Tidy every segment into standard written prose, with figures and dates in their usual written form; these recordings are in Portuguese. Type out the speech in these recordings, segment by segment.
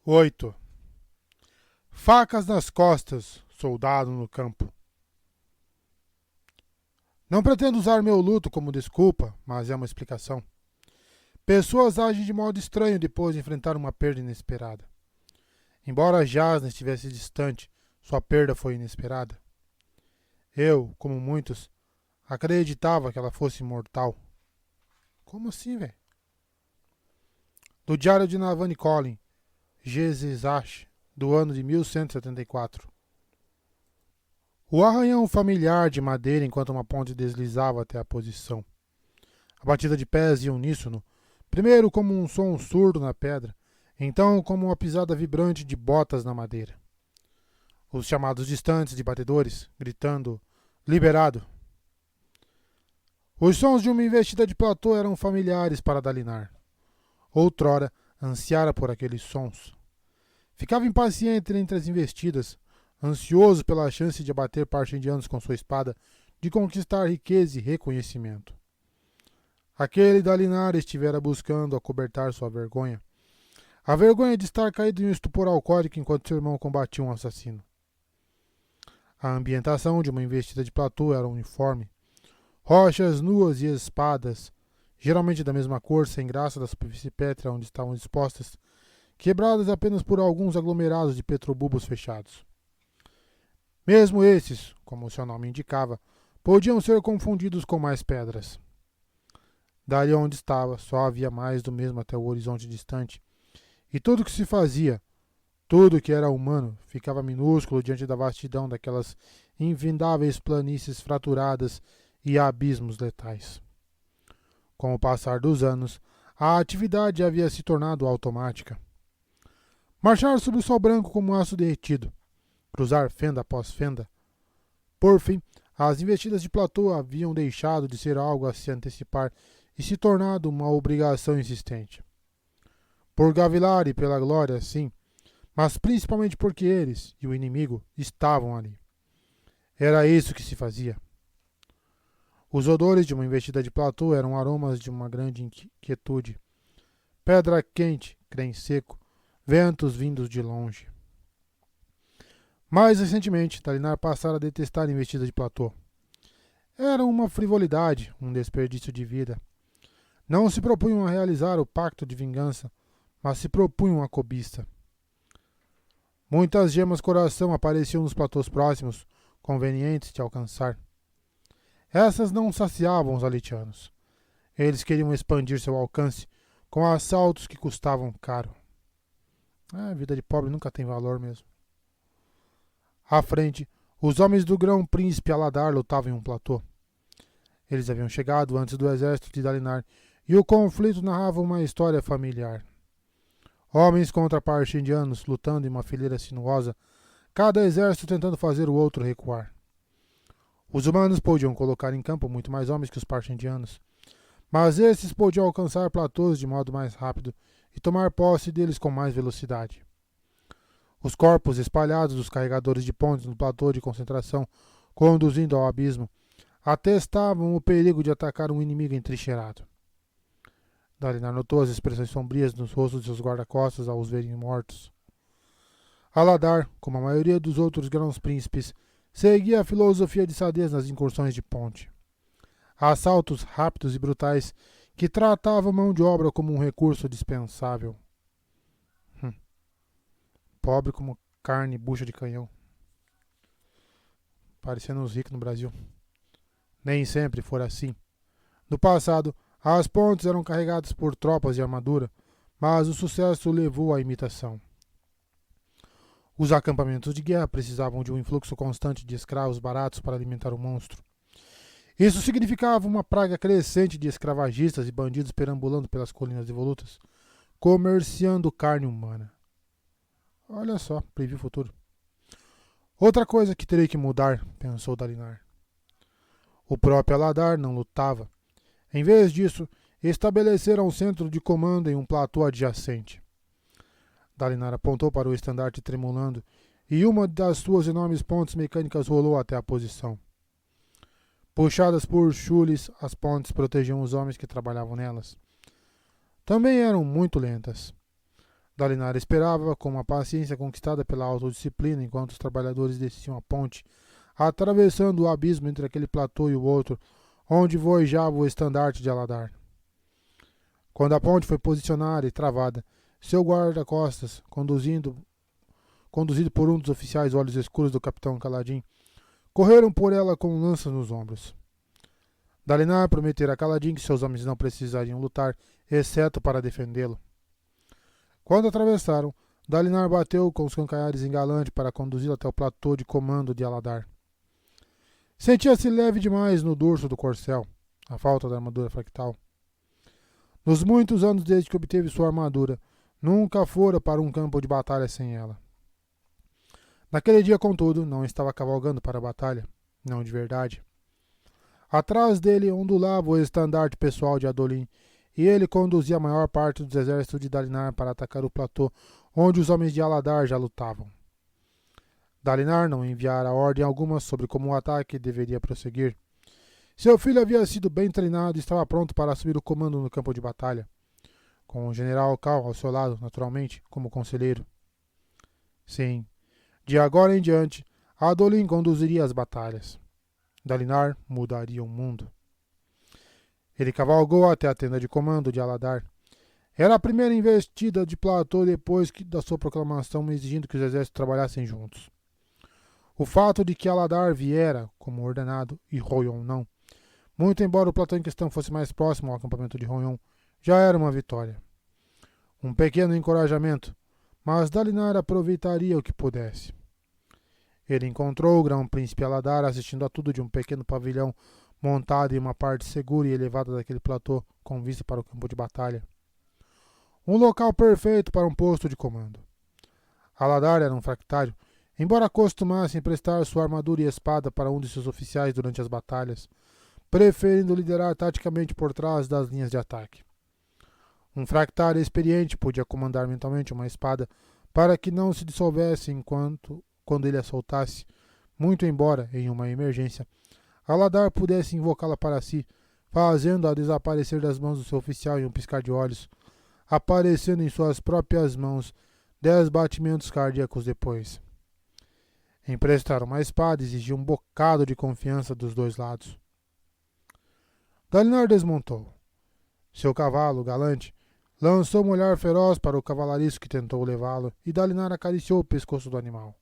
8. Facas nas costas, soldado no campo. Não pretendo usar meu luto como desculpa, mas é uma explicação. Pessoas agem de modo estranho depois de enfrentar uma perda inesperada. Embora Jasna estivesse distante, sua perda foi inesperada. Eu, como muitos, acreditava que ela fosse imortal. Como assim, velho? Do Diário de Navani Collin, Gezizash, do ano de 1174. O arranhão familiar de madeira enquanto uma ponte deslizava até a posição. A batida de pés ia uníssono, primeiro como um som surdo na pedra, então como uma pisada vibrante de botas na madeira. Os chamados distantes de batedores, gritando, liberado. Os sons de uma investida de platô eram familiares para Dalinar. Outrora, ansiara por aqueles sons. Ficava impaciente entre as investidas, ansioso pela chance de abater parchendianos com sua espada, de conquistar riqueza e reconhecimento. Aquele Dalinar estivera buscando acobertar sua vergonha. A vergonha de estar caído em um estupor alcoólico enquanto seu irmão combatia um assassino. A ambientação de uma investida de platô era uniforme. Rochas nuas e espadas, geralmente da mesma cor, sem graça da superfície pétrea onde estavam dispostas, quebradas apenas por alguns aglomerados de petrobulbos fechados. Mesmo esses, como o seu nome indicava, podiam ser confundidos com mais pedras. Dali onde estava, só havia mais do mesmo até o horizonte distante, e tudo que se fazia, tudo que era humano, ficava minúsculo diante da vastidão daquelas infindáveis planícies fraturadas e abismos letais. Com o passar dos anos, a atividade havia se tornado automática. Marchar sob o sol branco como aço derretido, cruzar fenda após fenda. Por fim, as investidas de platô haviam deixado de ser algo a se antecipar e se tornado uma obrigação insistente. Por gavilar e pela glória, sim, mas principalmente porque eles e o inimigo estavam ali. Era isso que se fazia. Os odores de uma investida de platô eram aromas de uma grande inquietude. Pedra quente, creme seco, ventos vindos de longe. Mais recentemente, Dalinar passara a detestar a investida de platô. Era uma frivolidade, um desperdício de vida. Não se propunham a realizar o pacto de vingança, mas se propunham a cobiça. Muitas gemas coração apareciam nos platôs próximos, convenientes de alcançar. Essas não saciavam os alitianos. Eles queriam expandir seu alcance com assaltos que custavam caro. A vida de pobre nunca tem valor mesmo. À frente, os homens do grão-príncipe Aladar lutavam em um platô. Eles haviam chegado antes do exército de Dalinar e o conflito narrava uma história familiar. Homens contra parchendianos lutando em uma fileira sinuosa, cada exército tentando fazer o outro recuar. Os humanos podiam colocar em campo muito mais homens que os parchendianos, mas esses podiam alcançar platôs de modo mais rápido e tomar posse deles com mais velocidade. Os corpos espalhados dos carregadores de pontes no platô de concentração, conduzindo ao abismo, atestavam o perigo de atacar um inimigo entrincheirado. Dalinar notou as expressões sombrias nos rostos de seus guarda-costas ao os verem mortos. Aladar, como a maioria dos outros grãos-príncipes, seguia a filosofia de sadez nas incursões de ponte. Assaltos rápidos e brutais que tratavam mão de obra como um recurso dispensável. Pobre como carne e bucha de canhão. Parecendo os ricos no Brasil. Nem sempre fora assim. No passado, as pontes eram carregadas por tropas de armadura, mas o sucesso levou à imitação. Os acampamentos de guerra precisavam de um influxo constante de escravos baratos para alimentar o monstro. Isso significava uma praga crescente de escravagistas e bandidos perambulando pelas colinas evolutas, comerciando carne humana. Olha só, previ o futuro. Outra coisa que terei que mudar, pensou Dalinar. O próprio Aladar não lutava. Em vez disso, estabeleceram um centro de comando em um platô adjacente. Dalinar apontou para o estandarte tremulando e uma das suas enormes pontes mecânicas rolou até a posição. Puxadas por chules, as pontes protegiam os homens que trabalhavam nelas. Também eram muito lentas. Dalinar esperava, com uma paciência conquistada pela autodisciplina, enquanto os trabalhadores desciam a ponte, atravessando o abismo entre aquele platô e o outro, onde voejava o estandarte de Aladar. Quando a ponte foi posicionada e travada, seu guarda-costas, conduzido por um dos oficiais olhos escuros do capitão Kaladin, correram por ela com lanças nos ombros. Dalinar prometera a Kaladin que seus homens não precisariam lutar, exceto para defendê-lo. Quando atravessaram, Dalinar bateu com os cancanhares em galante para conduzi-lo até o platô de comando de Aladar. Sentia-se leve demais no dorso do corcel, a falta da armadura fractal. Nos muitos anos desde que obteve sua armadura, nunca fora para um campo de batalha sem ela. Naquele dia, contudo, não estava cavalgando para a batalha, não de verdade. Atrás dele ondulava o estandarte pessoal de Adolin, e ele conduzia a maior parte dos exércitos de Dalinar para atacar o platô onde os homens de Aladar já lutavam. Dalinar não enviara ordem alguma sobre como o ataque deveria prosseguir. Seu filho havia sido bem treinado e estava pronto para assumir o comando no campo de batalha, com o general Cal ao seu lado, naturalmente, como conselheiro. Sim, de agora em diante, Adolin conduziria as batalhas. Dalinar mudaria o mundo. Ele cavalgou até a tenda de comando de Aladar. Era a primeira investida de platô depois da sua proclamação exigindo que os exércitos trabalhassem juntos. O fato de que Aladar viera, como ordenado, e Royon não, muito embora o platô em questão fosse mais próximo ao acampamento de Royon, já era uma vitória. Um pequeno encorajamento, mas Dalinar aproveitaria o que pudesse. Ele encontrou o grão-príncipe Aladar assistindo a tudo de um pequeno pavilhão montado em uma parte segura e elevada daquele platô com vista para o campo de batalha. Um local perfeito para um posto de comando. Aladar era um fractário, embora costumasse emprestar sua armadura e espada para um de seus oficiais durante as batalhas, preferindo liderar taticamente por trás das linhas de ataque. Um fractário experiente podia comandar mentalmente uma espada para que não se dissolvesse quando ele a soltasse, muito embora, em uma emergência, Aladar pudesse invocá-la para si, fazendo-a desaparecer das mãos do seu oficial em um piscar de olhos, aparecendo em suas próprias mãos 10 batimentos cardíacos depois. Emprestar uma espada exigia um bocado de confiança dos dois lados. Dalinar desmontou. Seu cavalo, galante, lançou um olhar feroz para o cavalariço que tentou levá-lo, e Dalinar acariciou o pescoço do animal.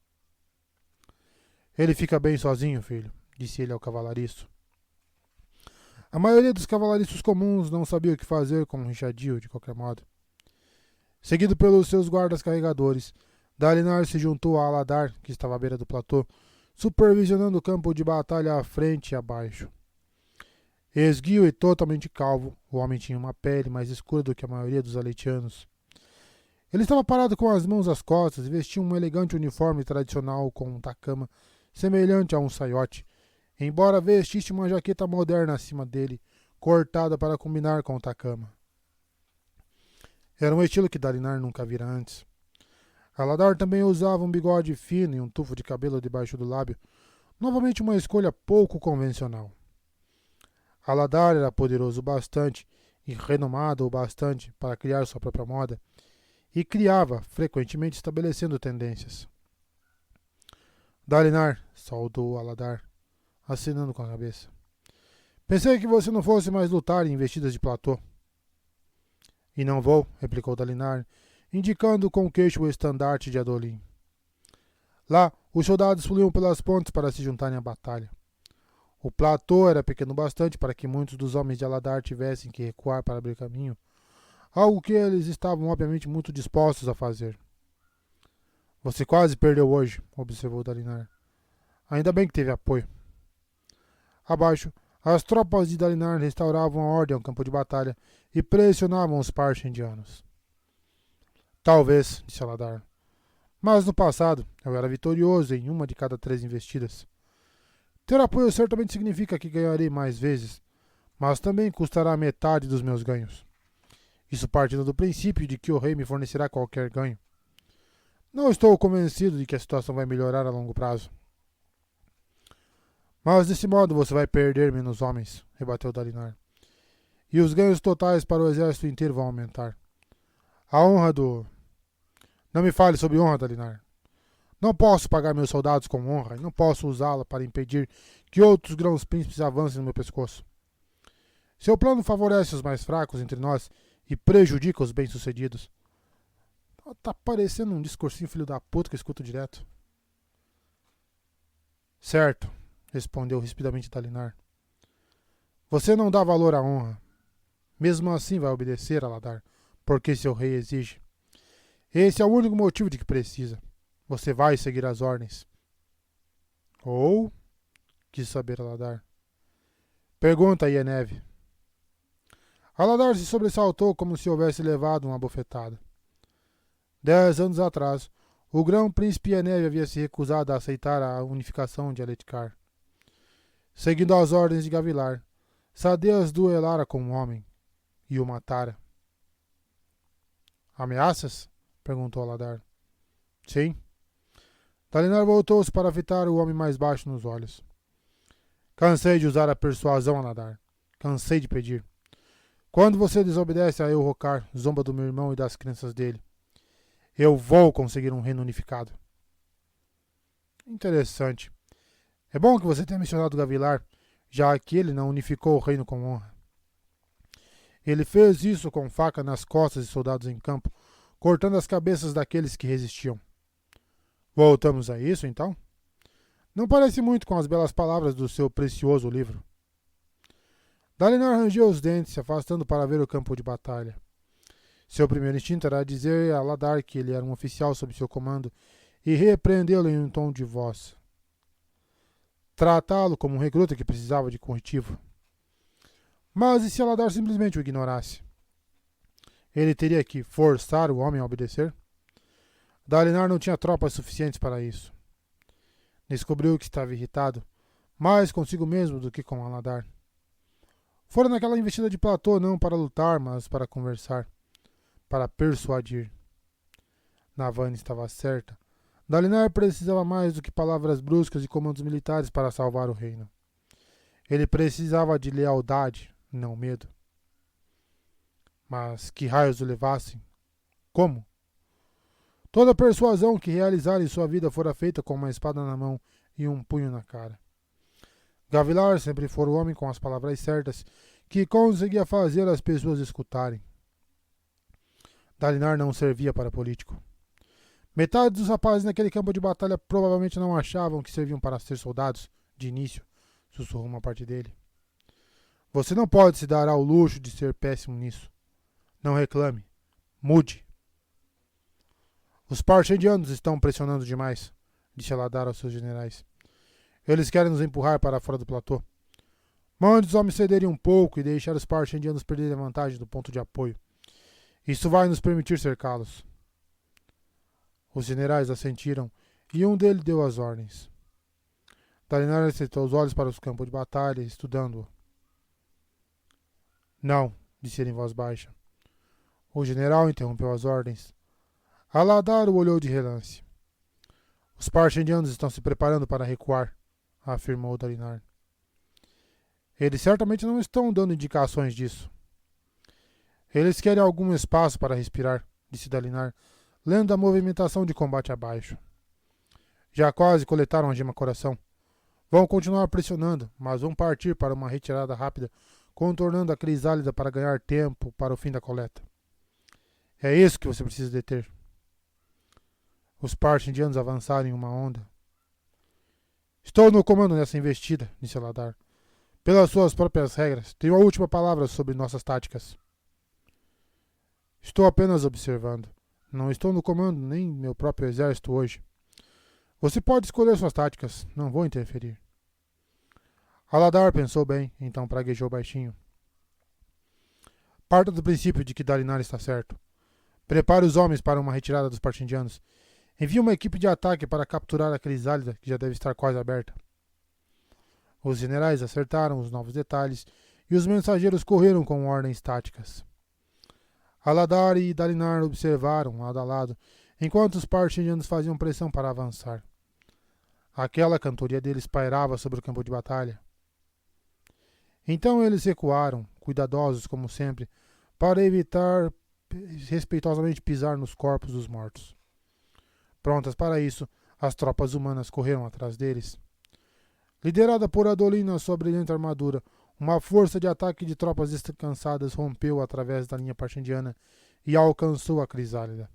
Ele fica bem sozinho, filho, disse ele ao cavalariço. A maioria dos cavalariços comuns não sabia o que fazer com um enxadio, de qualquer modo. Seguido pelos seus guardas carregadores, Dalinar se juntou a Aladar, que estava à beira do platô, supervisionando o campo de batalha à frente e abaixo. Esguio e totalmente calvo, o homem tinha uma pele mais escura do que a maioria dos aleitianos. Ele estava parado com as mãos às costas e vestia um elegante uniforme tradicional com um takama, semelhante a um saiote, embora vestisse uma jaqueta moderna acima dele, cortada para combinar com o takama. Era um estilo que Dalinar nunca vira antes. Aladar também usava um bigode fino e um tufo de cabelo debaixo do lábio, novamente uma escolha pouco convencional. Aladar era poderoso bastante e renomado o bastante para criar sua própria moda, e criava, frequentemente estabelecendo tendências. Dalinar, saudou Aladar, acenando com a cabeça. Pensei que você não fosse mais lutar em investidas de platô. E não vou, replicou Dalinar, indicando com o queixo o estandarte de Adolin. Lá, os soldados fluíam pelas pontes para se juntarem à batalha. O platô era pequeno bastante para que muitos dos homens de Aladar tivessem que recuar para abrir caminho, algo que eles estavam obviamente muito dispostos a fazer. Você quase perdeu hoje, observou Dalinar. Ainda bem que teve apoio. Abaixo, as tropas de Dalinar restauravam a ordem ao campo de batalha e pressionavam os Parshendianos. Talvez, disse Aladar. Mas no passado, eu era vitorioso em uma de cada 3 investidas. Ter apoio certamente significa que ganharei mais vezes, mas também custará metade dos meus ganhos. Isso partindo do princípio de que o rei me fornecerá qualquer ganho. Não estou convencido de que a situação vai melhorar a longo prazo. Mas desse modo você vai perder menos homens, rebateu Dalinar. E os ganhos totais para o exército inteiro vão aumentar. A honra do... Não me fale sobre honra, Dalinar. Não posso pagar meus soldados com honra e não posso usá-la para impedir que outros grãos príncipes avancem no meu pescoço. Seu plano favorece os mais fracos entre nós e prejudica os bem-sucedidos. Tá parecendo um discursinho filho da puta que eu escuto direto. Certo, respondeu rispidamente Dalinar. Você não dá valor à honra. Mesmo assim vai obedecer a Aladar, porque seu rei exige. Esse é o único motivo de que precisa. Você vai seguir as ordens. Ou, quis saber Aladar. Pergunta, Yennev. Aladar se sobressaltou como se houvesse levado uma bofetada. 10 anos atrás, o grão-príncipe Yennev havia se recusado a aceitar a unificação de Aletkar. Seguindo as ordens de Gavilar, Sadeas duelara com um homem e o matara. Ameaças? Perguntou Aladar. Sim. Dalinar voltou-se para fitar o homem mais baixo nos olhos. Cansei de usar a persuasão, Aladar. Cansei de pedir. Quando você desobedece a Elhokar, zomba do meu irmão e das crianças dele. Eu vou conseguir um reino unificado. Interessante. É bom que você tenha mencionado Gavilar, já que ele não unificou o reino com honra. Ele fez isso com faca nas costas de soldados em campo, cortando as cabeças daqueles que resistiam. Voltamos a isso, então? Não parece muito com as belas palavras do seu precioso livro. Dalinar rangeu os dentes, se afastando para ver o campo de batalha. Seu primeiro instinto era dizer a Aladar que ele era um oficial sob seu comando e repreendê-lo em um tom de voz. Tratá-lo como um recruta que precisava de corretivo. Mas e se Aladar simplesmente o ignorasse? Ele teria que forçar o homem a obedecer? Dalinar não tinha tropas suficientes para isso. Descobriu que estava irritado, mais consigo mesmo do que com Aladar. Fora naquela investida de platô não para lutar, mas para conversar, para persuadir. Navani estava certa. Dalinar precisava mais do que palavras bruscas e comandos militares para salvar o reino. Ele precisava de lealdade, não medo. Mas que raios o levassem? Como? Toda persuasão que realizara em sua vida fora feita com uma espada na mão e um punho na cara. Gavilar sempre foi o homem com as palavras certas que conseguia fazer as pessoas escutarem. Dalinar não servia para político. Metade dos rapazes naquele campo de batalha provavelmente não achavam que serviam para ser soldados, de início, sussurrou uma parte dele. Você não pode se dar ao luxo de ser péssimo nisso. Não reclame. Mude. Os Parchendianos estão pressionando demais, disse Aladar aos seus generais. Eles querem nos empurrar para fora do platô. Mande os homens cederem um pouco e deixar os Parchendianos perderem a vantagem do ponto de apoio. Isso vai nos permitir cercá-los. Os generais assentiram e um deles deu as ordens. Dalinar acertou os olhos para os campos de batalha, estudando-o. Não, disse ele em voz baixa. O general interrompeu as ordens. Aladar o olhou de relance. Os Parchendianos estão se preparando para recuar, afirmou Dalinar. Eles certamente não estão dando indicações disso. Eles querem algum espaço para respirar, disse Dalinar, lendo a movimentação de combate abaixo. Já quase coletaram a gema coração. Vão continuar pressionando, mas vão partir para uma retirada rápida, contornando a crisálida para ganhar tempo para o fim da coleta. É isso que você precisa deter. Os Parchendianos avançaram em uma onda. Estou no comando nessa investida, disse Aladar. Pelas suas próprias regras, tenho a última palavra sobre nossas táticas. Estou apenas observando. Não estou no comando nem meu próprio exército hoje. Você pode escolher suas táticas, não vou interferir. Aladar pensou bem, então praguejou baixinho. Parta do princípio de que Dalinar está certo. Prepare os homens para uma retirada dos Parchendianos. Envie uma equipe de ataque para capturar a crisálida, que já deve estar quase aberta. Os generais acertaram os novos detalhes e os mensageiros correram com ordens táticas. Aladar e Dalinar observaram, lado a lado, enquanto os Parchendianos faziam pressão para avançar. Aquela cantoria deles pairava sobre o campo de batalha. Então eles recuaram, cuidadosos como sempre, para evitar respeitosamente pisar nos corpos dos mortos. Prontas para isso, as tropas humanas correram atrás deles. Liderada por Adolin na sua brilhante armadura, uma força de ataque de tropas descansadas rompeu através da linha parchendiana e alcançou a crisálida.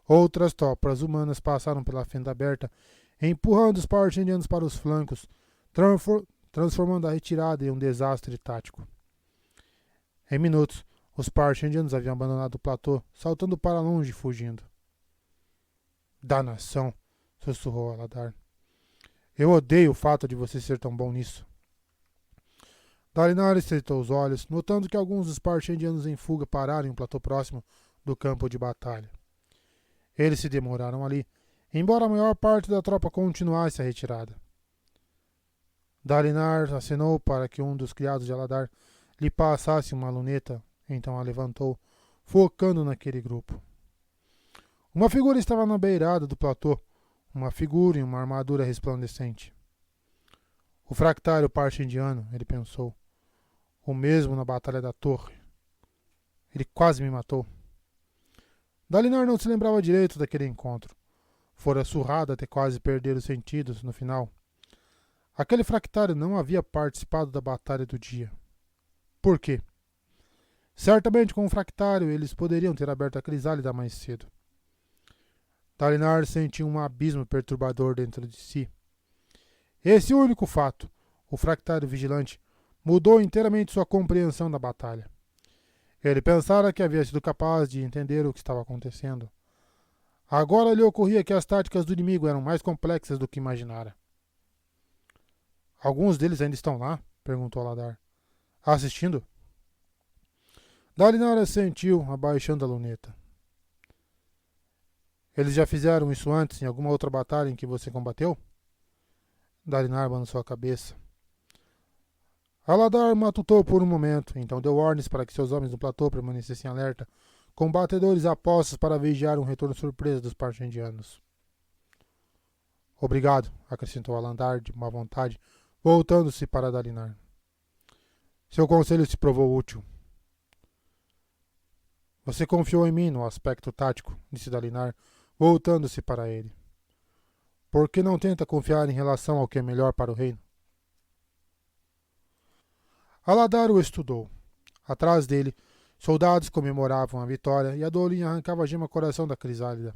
Outras tropas humanas passaram pela fenda aberta, empurrando os parchendianos para os flancos, transformando a retirada em um desastre tático. Em minutos, os parchendianos haviam abandonado o platô, saltando para longe e fugindo. Danação! Sussurrou Aladar. Eu odeio o fato de você ser tão bom nisso. Dalinar estreitou os olhos, notando que alguns dos parchendianos em fuga pararam em um platô próximo do campo de batalha. Eles se demoraram ali, embora a maior parte da tropa continuasse a retirada. Dalinar acenou para que um dos criados de Aladar lhe passasse uma luneta, então a levantou, focando naquele grupo. Uma figura estava na beirada do platô, uma figura em uma armadura resplandecente. O fractário parchendiano, ele pensou. O mesmo na Batalha da Torre. Ele quase me matou. Dalinar não se lembrava direito daquele encontro. Fora surrado até quase perder os sentidos no final. Aquele fractário não havia participado da batalha do dia. Por quê? Certamente com o fractário eles poderiam ter aberto a crisálida mais cedo. Dalinar sentiu um abismo perturbador dentro de si. Esse único fato, o fractário vigilante, mudou inteiramente sua compreensão da batalha. Ele pensara que havia sido capaz de entender o que estava acontecendo. Agora lhe ocorria que as táticas do inimigo eram mais complexas do que imaginara. Alguns deles ainda estão lá? Perguntou Aladar. Assistindo? Dalinar assentiu, abaixando a luneta. Eles já fizeram isso antes, em alguma outra batalha em que você combateu? Dalinar balançou a cabeça. Aladar matutou por um momento, então deu ordens para que seus homens no platô permanecessem alerta, com batedores a postos para vigiar um retorno surpresa dos parchendianos. Obrigado, acrescentou Aladar de má vontade, voltando-se para Dalinar. Seu conselho se provou útil. Você confiou em mim no aspecto tático, disse Dalinar, voltando-se para ele. Por que não tenta confiar em relação ao que é melhor para o reino? Aladar o estudou. Atrás dele, soldados comemoravam a vitória e Adolin arrancava a gema coração da crisálida.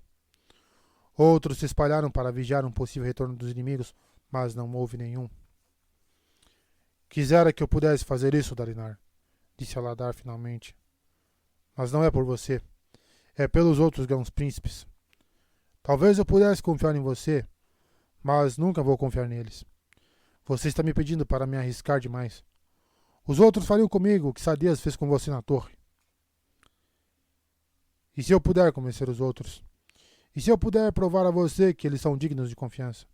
Outros se espalharam para vigiar um possível retorno dos inimigos, mas não houve nenhum. Quisera que eu pudesse fazer isso, Dalinar, disse Aladar finalmente. Mas não é por você. É pelos outros grãos príncipes. Talvez eu pudesse confiar em você, mas nunca vou confiar neles. Você está me pedindo para me arriscar demais. Os outros fariam comigo o que Sadias fez com você na torre. E se eu puder convencer os outros? E se eu puder provar a você que eles são dignos de confiança?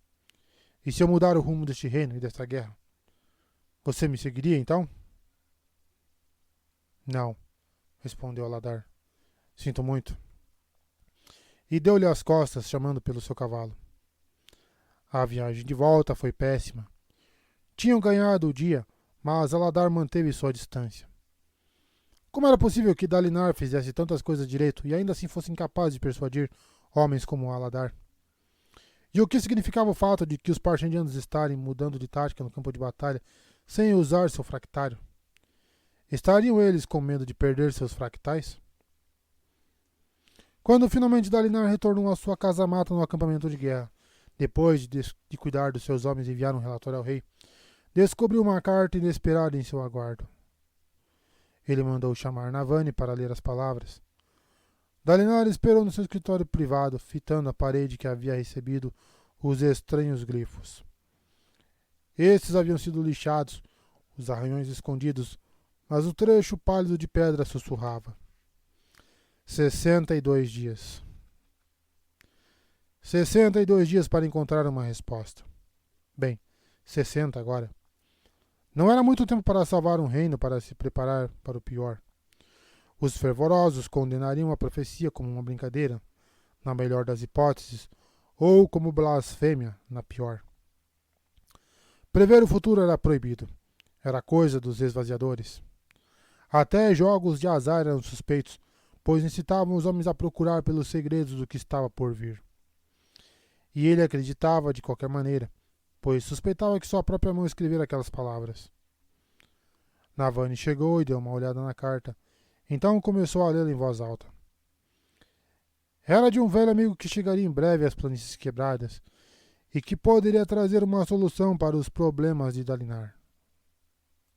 E se eu mudar o rumo deste reino e desta guerra? Você me seguiria, então? Não, respondeu Aladar. Sinto muito. E deu-lhe as costas, chamando pelo seu cavalo. A viagem de volta foi péssima. Tinham ganhado o dia, mas Aladar manteve sua distância. Como era possível que Dalinar fizesse tantas coisas direito e ainda assim fosse incapaz de persuadir homens como Aladar? E o que significava o fato de que os parchendianos estarem mudando de tática no campo de batalha sem usar seu fractário? Estariam eles com medo de perder seus fractais? Quando finalmente Dalinar retornou à sua casa-mata no acampamento de guerra, depois de cuidar dos seus homens e enviar um relatório ao rei, descobriu uma carta inesperada em seu aguardo. Ele mandou chamar Navani para ler as palavras. Dalinar esperou no seu escritório privado, fitando a parede que havia recebido os estranhos glifos. Estes haviam sido lixados, os arranhões escondidos, mas o trecho pálido de pedra sussurrava. 62 dias. 62 dias para encontrar uma resposta. Bem, 60 agora. Não era muito tempo para salvar um reino, para se preparar para o pior. Os fervorosos condenariam a profecia como uma brincadeira, na melhor das hipóteses, ou como blasfêmia, na pior. Prever o futuro era proibido. Era coisa dos esvaziadores. Até jogos de azar eram suspeitos, pois incitavam os homens a procurar pelos segredos do que estava por vir. E ele acreditava de qualquer maneira, pois suspeitava que sua própria mão escrevera aquelas palavras. Navani chegou e deu uma olhada na carta. Então começou a lê-la em voz alta. Era de um velho amigo que chegaria em breve às planícies quebradas e que poderia trazer uma solução para os problemas de Dalinar.